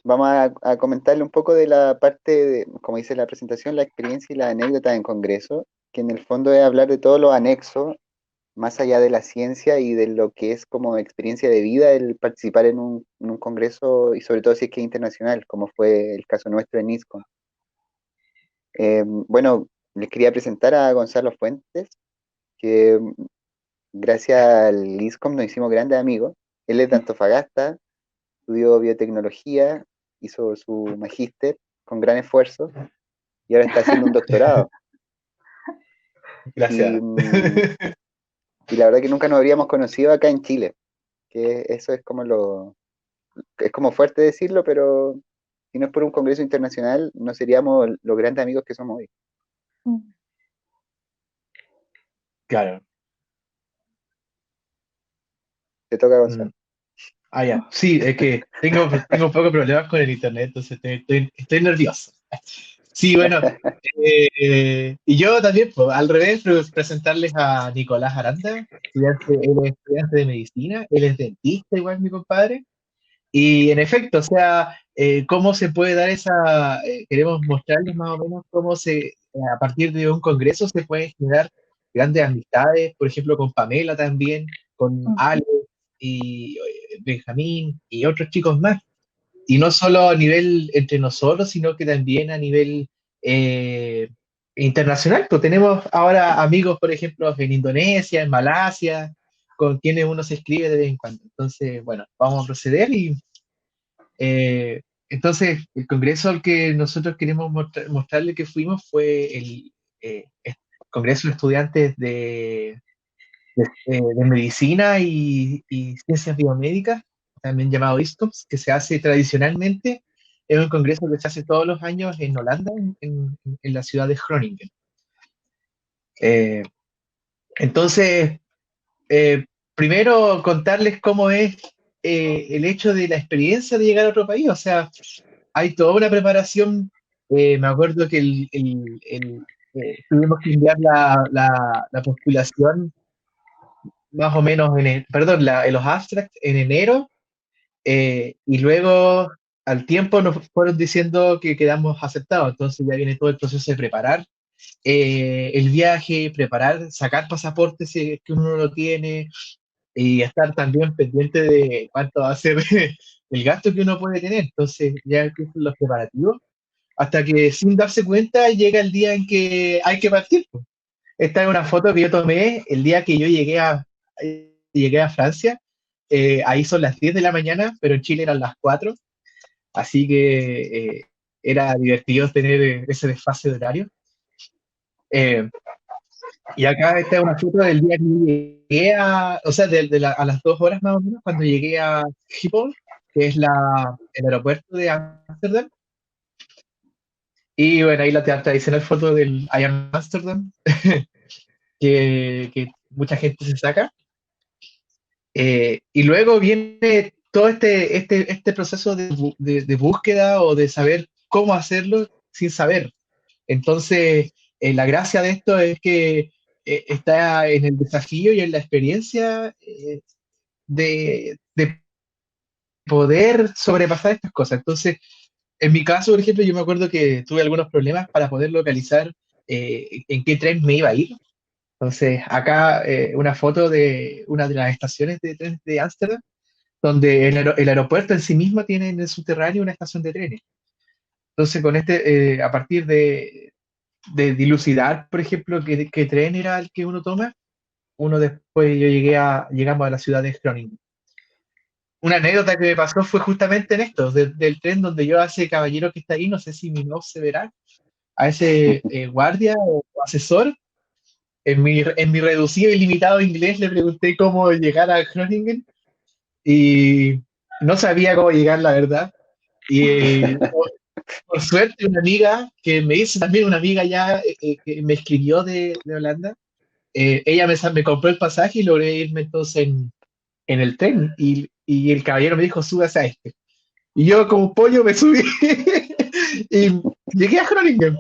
vamos a comentarle un poco de la parte, como dice la presentación, la experiencia y la anécdota en Congreso, que en el fondo es hablar de todo lo anexo, más allá de la ciencia y de lo que es como experiencia de vida el participar en un Congreso y sobre todo si es que es internacional, como fue el caso nuestro en ISCON. Bueno, les quería presentar a Gonzalo Fuentes, que gracias al ISCOM nos hicimos grandes amigos. Él es de Antofagasta, estudió biotecnología, hizo su magíster con gran esfuerzo y ahora está haciendo un doctorado. Y, Gracias. y la verdad que nunca nos habríamos conocido acá en Chile, que eso es como fuerte decirlo, pero si no es por un congreso internacional, no seríamos los grandes amigos que somos hoy. Claro. Te toca, Mm. Gonzalo. Ah, ya. Sí, es que tengo un poco de problemas con el internet, entonces estoy nervioso. Sí, bueno. Y yo también, pues, al revés, presentarles a Nicolás Aranda, él es estudiante de medicina, él es dentista, igual mi compadre. Y en efecto, o sea, cómo se puede dar queremos mostrarles más o menos a partir de un congreso se pueden generar grandes amistades, por ejemplo, con Pamela también, con Alex y Benjamín y otros chicos más. Y no solo a nivel entre nosotros, sino que también a nivel eh, internacional. Pues tenemos ahora amigos, por ejemplo, en Indonesia, en Malasia, con quienes uno se escribe de vez en cuando. Entonces, bueno, vamos a proceder eh, el congreso al que nosotros queremos mostrarle que fuimos fue el Congreso de Estudiantes de Medicina y Ciencias Biomédicas, también llamado ISCOMS, que se hace tradicionalmente. Es un congreso que se hace todos los años en Holanda, en la ciudad de Groningen. Eh, entonces, eh, primero contarles cómo es el hecho de la experiencia de llegar a otro país. O sea, hay toda una preparación. Me acuerdo que tuvimos que enviar la postulación más o menos perdón, los abstracts en enero, y luego al tiempo nos fueron diciendo que quedamos aceptados. Entonces ya viene todo el proceso de preparar el viaje, preparar, sacar pasaportes si es que uno no lo tiene, y estar también pendiente de cuánto va a ser el gasto que uno puede tener. Entonces ya empiezan los preparativos, hasta que sin darse cuenta llega el día en que hay que partir, pues. Esta es una foto que yo tomé el día que yo llegué a Francia. Ahí son las 10 de la mañana, pero en Chile eran las 4, así que era divertido tener ese desfase de horario. Eh, y acá esta es una foto del día que yo llegué o sea, a las 2 horas más o menos, cuando llegué a Schiphol, que es el aeropuerto de Ámsterdam. Y bueno, ahí la tradicional foto del I Am Amsterdam, que mucha gente se saca. Y luego viene todo este proceso de búsqueda o de saber cómo hacerlo sin saber. Entonces, la gracia de esto es que está en el desafío y en la experiencia de poder sobrepasar estas cosas. Entonces, en mi caso, por ejemplo, yo me acuerdo que tuve algunos problemas para poder localizar en qué tren me iba a ir. Entonces, acá una foto de una de las estaciones de trenes de Ámsterdam, donde el aeropuerto en sí mismo tiene en el subterráneo una estación de trenes. Entonces, a partir de dilucidar, por ejemplo, qué tren era el que uno toma, llegamos a la ciudad de Groningen. Una anécdota que me pasó fue justamente en esto, del tren donde yo a ese caballero que está ahí, no sé si mi voz se verá, a ese guardia o asesor, en mi reducido y limitado inglés le pregunté cómo llegar a Groningen y no sabía cómo llegar, la verdad. Y por suerte, una amiga que me hizo también una amiga ya que me escribió de Holanda, ella me compró el pasaje y logré irme entonces en el tren. Y el caballero me dijo, súbase a este. Y yo, como pollo, me subí y llegué a Groningen.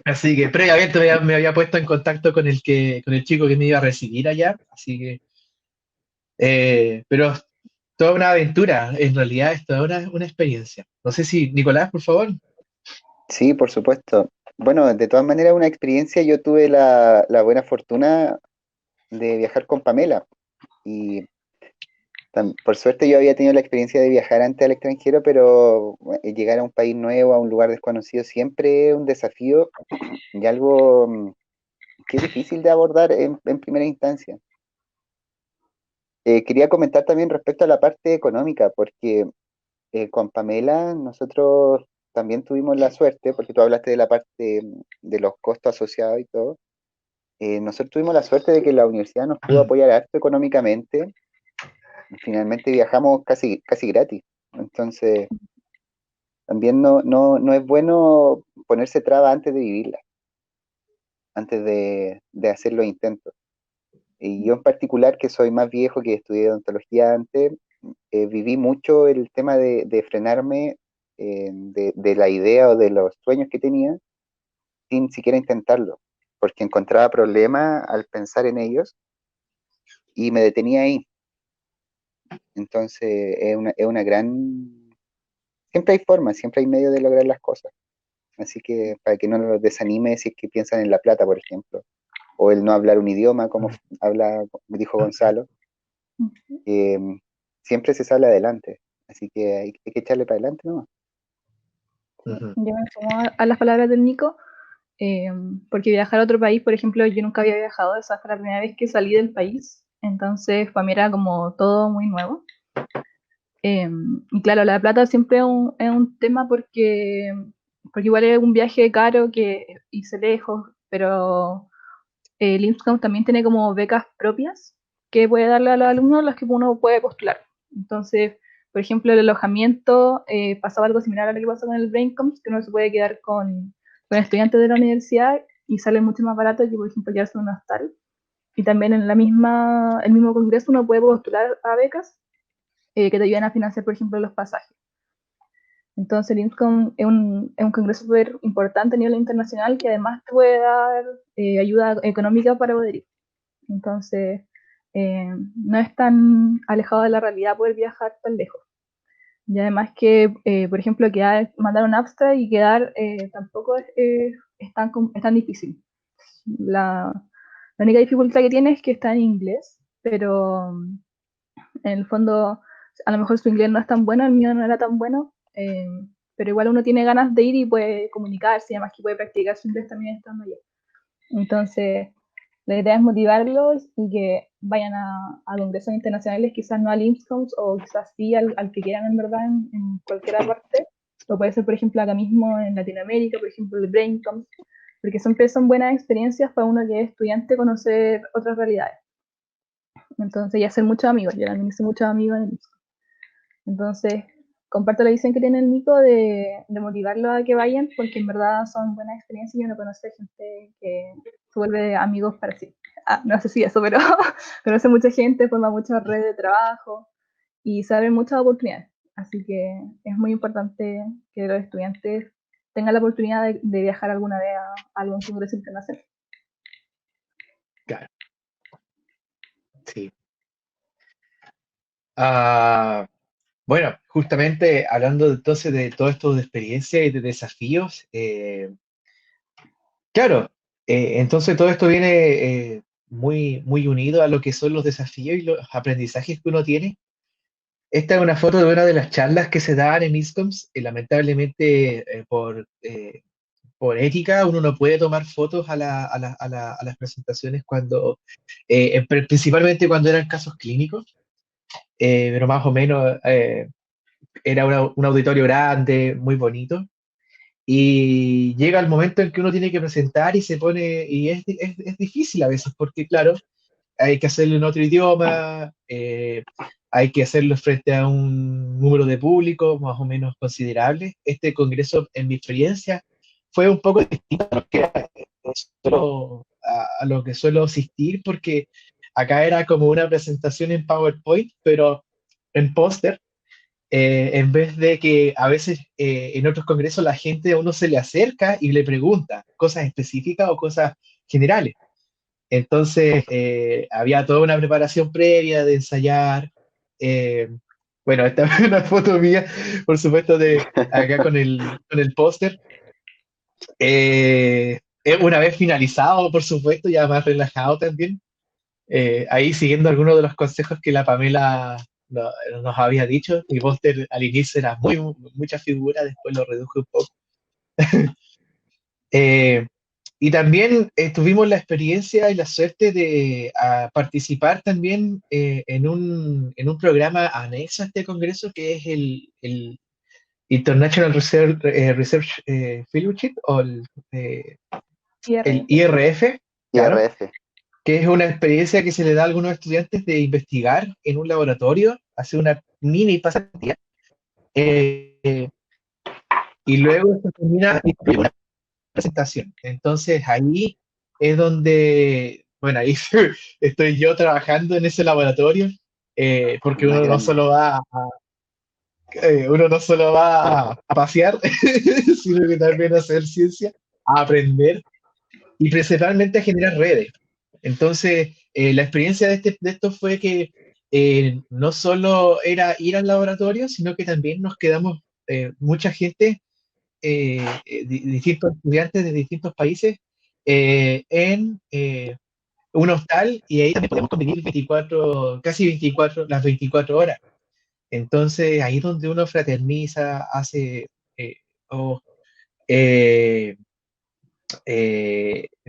Así que previamente me había puesto en contacto con el chico que me iba a recibir allá. Así que, pero toda una aventura, en realidad es toda una experiencia. No sé si, Nicolás, por favor. Sí, por supuesto. Bueno, de todas maneras, una experiencia, yo tuve la buena fortuna de viajar con Pamela y por suerte yo había tenido la experiencia de viajar antes al extranjero, pero llegar a un país nuevo, a un lugar desconocido, siempre es un desafío y algo que es difícil de abordar en primera instancia. Quería comentar también respecto a la parte económica, porque con Pamela nosotros también tuvimos la suerte, porque tú hablaste de la parte de los costos asociados y todo. Nosotros tuvimos la suerte de que la universidad nos pudo apoyar harto económicamente. Finalmente viajamos casi gratis. Entonces, también no es bueno ponerse traba antes de vivirla, antes de hacer los intentos. Y yo en particular, que soy más viejo, que estudié odontología antes, viví mucho el tema de frenarme de la idea o de los sueños que tenía sin siquiera intentarlo, porque encontraba problemas al pensar en ellos y me detenía ahí. Entonces es una gran... Siempre hay formas, siempre hay medios de lograr las cosas. Así que para que no los desanime si es que piensan en la plata, por ejemplo, o el no hablar un idioma, como habla, dijo Gonzalo, eh, siempre se sale adelante. Así que hay que echarle para adelante, ¿no? Sí, yo me sumo a las palabras del Nico, eh, porque viajar a otro país, por ejemplo, yo nunca había viajado, esa fue la primera vez que salí del país, entonces para mí era como todo muy nuevo. Y claro, la plata siempre es un tema porque igual es un viaje caro que hice lejos, pero el INSCOM también tiene como becas propias que puede darle a los alumnos las que uno puede postular. Entonces, por ejemplo, el alojamiento pasaba algo similar a lo que pasó con el Braincoms, que uno se puede quedar con estudiantes de la universidad y sale mucho más barato que, por ejemplo, quedarse en un hostal. Y también en el mismo congreso uno puede postular a becas que te ayudan a financiar, por ejemplo, los pasajes. Entonces, el INSCOM es un congreso súper importante a nivel internacional que además te puede dar ayuda económica para poder ir. Entonces, no es tan alejado de la realidad poder viajar tan lejos. Y además que, por ejemplo, mandar un abstract y quedar tampoco es tan difícil. La única dificultad que tiene es que está en inglés, pero en el fondo, a lo mejor su inglés no es tan bueno, el mío no era tan bueno, pero igual uno tiene ganas de ir y puede comunicarse, y además que puede practicar su inglés también estando allá. Entonces, la idea es motivarlos y que vayan a congresos internacionales, quizás no al IMSCOMS o quizás sí al que quieran en verdad en cualquier parte. O puede ser, por ejemplo, acá mismo en Latinoamérica, por ejemplo, el BrainComs, porque siempre son buenas experiencias para uno que es estudiante conocer otras realidades. Entonces, y hacer muchos amigos. Yo también hice muchos amigos en el IMSCOM. Entonces, comparto la visión que tiene el Nico de motivarlos a que vayan, porque en verdad son buenas experiencias y uno conoce gente que se vuelve amigos para siempre. No sé si eso, pero conoce mucha gente, forma muchas redes de trabajo y sabe muchas oportunidades. Así que es muy importante que los estudiantes tengan la oportunidad de viajar alguna vez a algún congreso internacional. Claro, sí. Ah, bueno, justamente hablando entonces de todo esto de experiencia y de desafíos, claro, entonces todo esto viene muy unido a lo que son los desafíos y los aprendizajes que uno tiene. Esta es una foto de una de las charlas que se dan en ISCOMS, y lamentablemente por ética uno no puede tomar fotos a las presentaciones cuando, principalmente cuando eran casos clínicos, pero más o menos era un auditorio grande, muy bonito. Y llega el momento en que uno tiene que presentar y se pone, y es difícil a veces, porque claro, hay que hacerlo en otro idioma, hay que hacerlo frente a un número de público más o menos considerable. Este congreso, en mi experiencia, fue un poco distinto a lo que suelo asistir, porque acá era como una presentación en PowerPoint, pero en póster, en vez de que a veces en otros congresos la gente a uno se le acerca y le pregunta cosas específicas o cosas generales. Entonces, había toda una preparación previa de ensayar. eh, Bueno, esta es una foto mía, por supuesto, de acá con el póster. Una vez finalizado, por supuesto, ya más relajado también. Ahí siguiendo algunos de los consejos que la Pamela nos había dicho. Mi póster al inicio era mucha figura, después lo reduje un poco. Eh, y también tuvimos la experiencia y la suerte de participar también en un programa anexo a este congreso que es el International Research Fellowship o el IRF. IRF, claro, IRF. que es una experiencia que se le da a algunos estudiantes de investigar en un laboratorio, hacer una mini pasantía, eh, y luego se termina y incluye una presentación. Entonces ahí es donde, bueno, ahí estoy yo trabajando en ese laboratorio, porque Más grande. uno no solo va a pasear, sino que también a hacer ciencia, a aprender y principalmente a generar redes. Entonces, la experiencia de esto fue que no solo era ir al laboratorio, sino que también nos quedamos mucha gente, distintos estudiantes de distintos países, en un hostal y ahí también podemos convivir 24, casi 24, las 24 horas. Entonces, ahí es donde uno fraterniza, hace eh, o eh,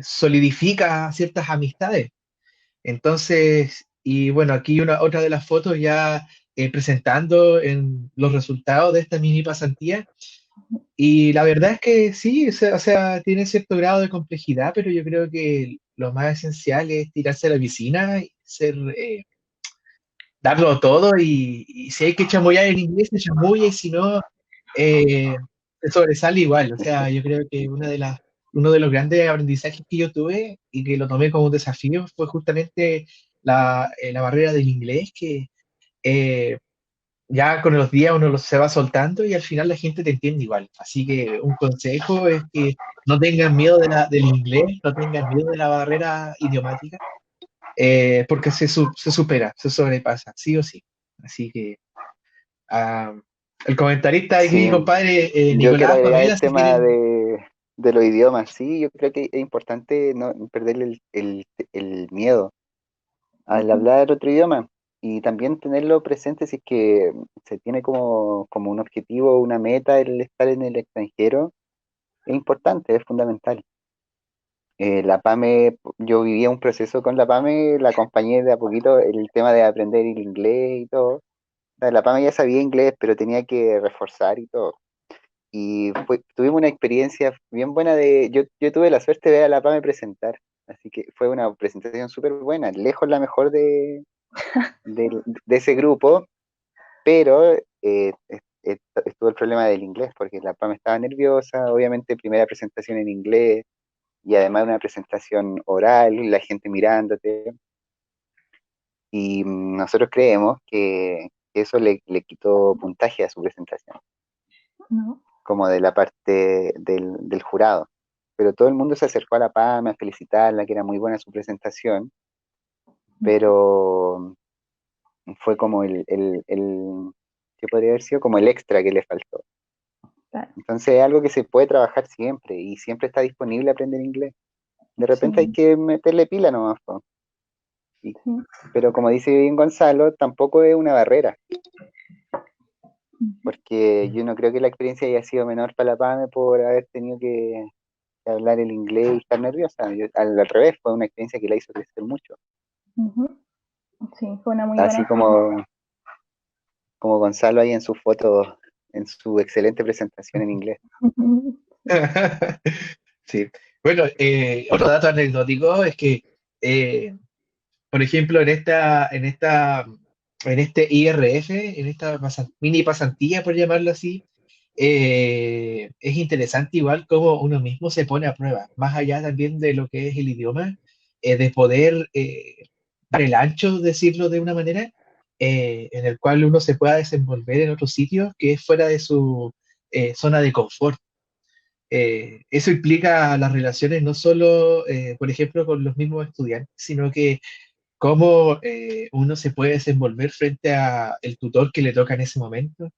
solidifica ciertas amistades. Entonces, y bueno, aquí otra de las fotos ya presentando en los resultados de esta mini pasantía. Y la verdad es que sí, o sea, tiene cierto grado de complejidad, pero yo creo que lo más esencial es tirarse a la piscina y darlo todo y si hay que chamullar en inglés, se chamulla y si no, eh, se sobresale igual. O sea, yo creo que uno de los grandes aprendizajes que yo tuve y que lo tomé como un desafío fue justamente la barrera del inglés, que eh, ya con los días se va soltando y al final la gente te entiende igual. Así que un consejo es que no tengan miedo del inglés, no tengan miedo de la barrera idiomática, porque se supera, se sobrepasa, sí o sí. Así que ah, el comentarista Sí, aquí, compadre, yo quiero Nicolás, agregar Pamela, el si tema quieren. de los idiomas. Sí, yo creo que es importante no perderle el miedo al Ujú. hablar otro idioma y también tenerlo presente si es que se tiene como un objetivo, una meta el estar en el extranjero. Es importante, es fundamental. La PAME, yo vivía un proceso con la PAME, la acompañé de a poquito el tema de aprender el inglés y todo. O sea, la PAME ya sabía inglés, pero tenía que reforzar y todo. Y tuvimos una experiencia bien buena yo tuve la suerte de ver a la PAME presentar, así que fue una presentación súper buena, lejos la mejor de ese grupo, pero estuvo el problema del inglés, porque la PAME estaba nerviosa, obviamente primera presentación en inglés, y además una presentación oral, la gente mirándote, y nosotros creemos que eso le quitó puntaje a su presentación, ¿No? como de la parte del jurado. Pero todo el mundo se acercó a la PAME a felicitarla, que era muy buena su presentación, Ujú. pero fue como ¿qué podría haber sido? Como el extra que le faltó. Claro. Entonces es algo que se puede trabajar siempre y siempre está disponible aprender inglés. De Sí, repente hay que meterle pila nomás, po. Y- sí. pero como dice bien Gonzalo, tampoco es una barrera, Ujú. porque yo no creo que la experiencia haya sido menor para la PAME por haber tenido que hablar el inglés y estar nerviosa. Al revés, fue una experiencia que la hizo crecer mucho. Ujú. Sí, fue una muy buena Así experiencia. como Gonzalo ahí en su foto, en su excelente presentación en inglés. Sí. Bueno, otro dato anecdótico es que, eh, por ejemplo, en este IRF, en esta mini pasantía, por llamarlo así, es interesante igual cómo uno mismo se pone a prueba, más allá también de lo que es el idioma, de poder dar el ancho, decirlo de una manera, en el cual uno se pueda desenvolver en otros sitios que es fuera de su zona de confort. Eso implica las relaciones no solo, por ejemplo, con los mismos estudiantes, sino que cómo uno se puede desenvolver frente a el tutor que le toca en ese momento.